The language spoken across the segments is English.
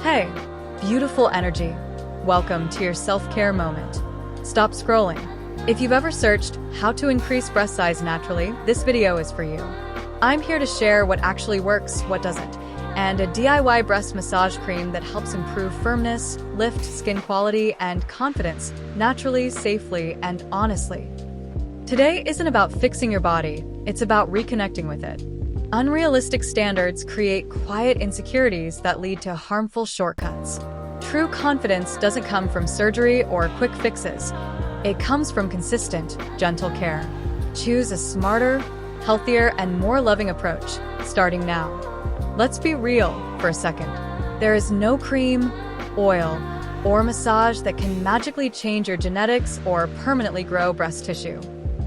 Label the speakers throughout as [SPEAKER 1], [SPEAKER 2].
[SPEAKER 1] Hey, beautiful energy. Welcome to your self-care moment. Stop scrolling. If you've ever searched how to increase breast size naturally, this video is for you. I'm here to share what actually works, what doesn't, and a DIY breast massage cream that helps improve firmness, lift skin quality, and confidence naturally, safely, and honestly. Today isn't about fixing your body, it's about reconnecting with it. Unrealistic standards create quiet insecurities that lead to harmful shortcuts. True confidence doesn't come from surgery or quick fixes. It comes from consistent, gentle care. Choose a smarter, healthier, and more loving approach, starting now. Let's be real for a second. There is no cream, oil, or massage that can magically change your genetics or permanently grow breast tissue.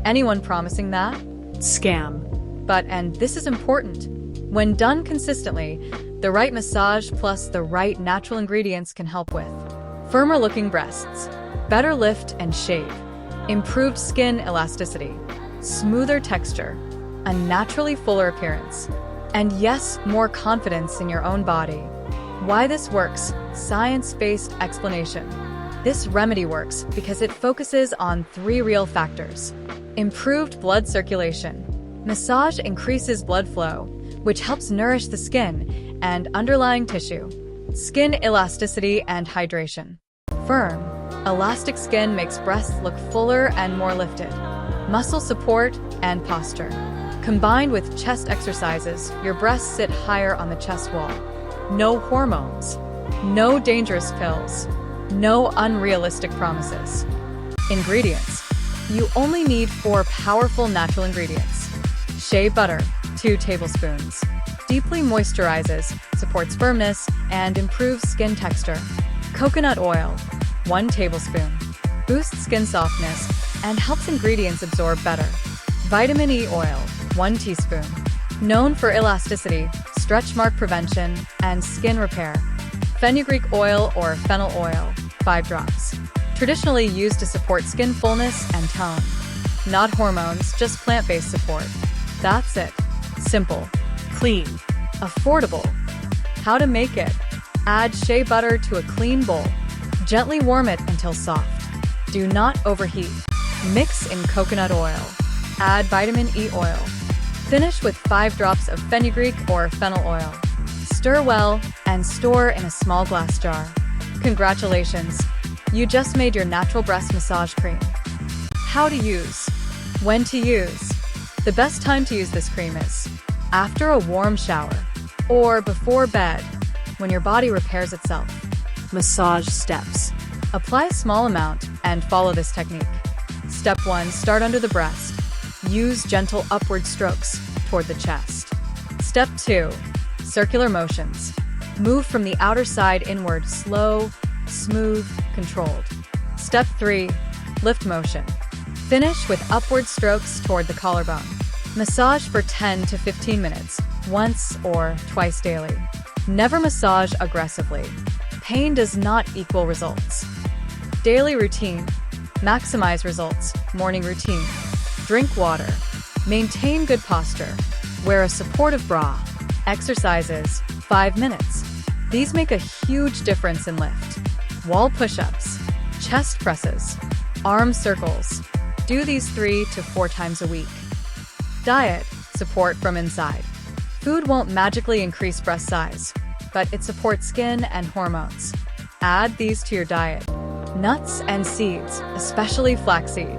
[SPEAKER 1] Anyone promising that?
[SPEAKER 2] Scam.
[SPEAKER 1] And this is important, when done consistently, the right massage plus the right natural ingredients can help with firmer looking breasts, better lift and shave, improved skin elasticity, smoother texture, a naturally fuller appearance, and yes, more confidence in your own body. Why this works? Science-based explanation. This remedy works because it focuses on 3 real factors. Improved blood circulation. Massage increases blood flow, which helps nourish the skin and underlying tissue. Skin elasticity and hydration. Firm, elastic skin makes breasts look fuller and more lifted. Muscle support and posture. Combined with chest exercises, your breasts sit higher on the chest wall. No hormones. No dangerous pills. No unrealistic promises. Ingredients. You only need 4 powerful natural ingredients. Shea butter, 2 tablespoons. Deeply moisturizes, supports firmness, and improves skin texture. Coconut oil, 1 tablespoon. Boosts skin softness and helps ingredients absorb better. Vitamin E oil, 1 teaspoon. Known for elasticity, stretch mark prevention, and skin repair. Fenugreek oil or fennel oil, 5 drops. Traditionally used to support skin fullness and tone. Not hormones, just plant-based support. That's it. Simple, clean, affordable. How to make it? Add shea butter to a clean bowl. Gently warm it until soft. Do not overheat. Mix in coconut oil. Add vitamin E oil. Finish with 5 drops of fenugreek or fennel oil. Stir well and store in a small glass jar. Congratulations! You just made your natural breast massage cream. How to use? When to use? The best time to use this cream is after a warm shower or before bed, when your body repairs itself.
[SPEAKER 2] Massage steps.
[SPEAKER 1] Apply a small amount and follow this technique. Step 1. Start under the breast. Use gentle upward strokes toward the chest. Step 2. Circular motions. Move from the outer side inward, slow, smooth, controlled. Step 3. Lift motion. Finish with upward strokes toward the collarbone. Massage for 10 to 15 minutes, once or twice daily. Never massage aggressively. Pain does not equal results. Daily routine. Maximize results. Morning routine. Drink water. Maintain good posture. Wear a supportive bra. Exercises, 5 minutes. These make a huge difference in lift. Wall push-ups. Chest presses. Arm circles. Do these 3 to 4 times a week. Diet, support from inside. Food won't magically increase breast size, but it supports skin and hormones. Add these to your diet. Nuts and seeds, especially flaxseed.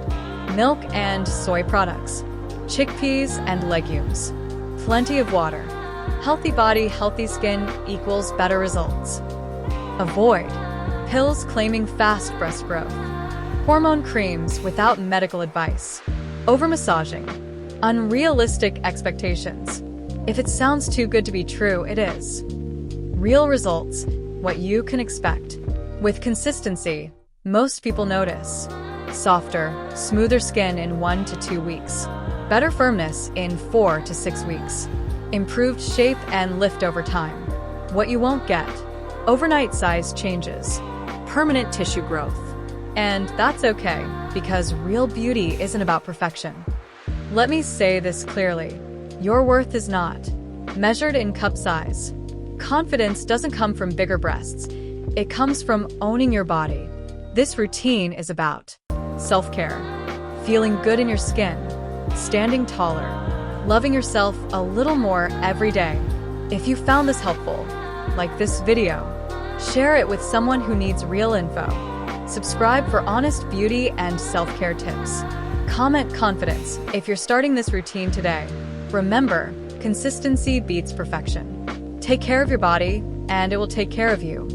[SPEAKER 1] Milk and soy products. Chickpeas and legumes. Plenty of water. Healthy body, healthy skin equals better results. Avoid pills claiming fast breast growth. Hormone creams without medical advice. Over-massaging. Unrealistic expectations. If it sounds too good to be true, it is. Real results, what you can expect. With consistency, most people notice. Softer, smoother skin in 1 to 2 weeks. Better firmness in 4 to 6 weeks. Improved shape and lift over time. What you won't get. Overnight size changes. Permanent tissue growth. And that's okay, because real beauty isn't about perfection. Let me say this clearly. Your worth is not measured in cup size, Confidence doesn't come from bigger breasts. It comes from owning your body. This routine is about self-care, feeling good in your skin, standing taller, loving yourself a little more every day. If you found this helpful, like this video, share it with someone who needs real info. Subscribe for honest beauty and self-care tips. Comment confidence if you're starting this routine today. Remember, consistency beats perfection. Take care of your body, and it will take care of you.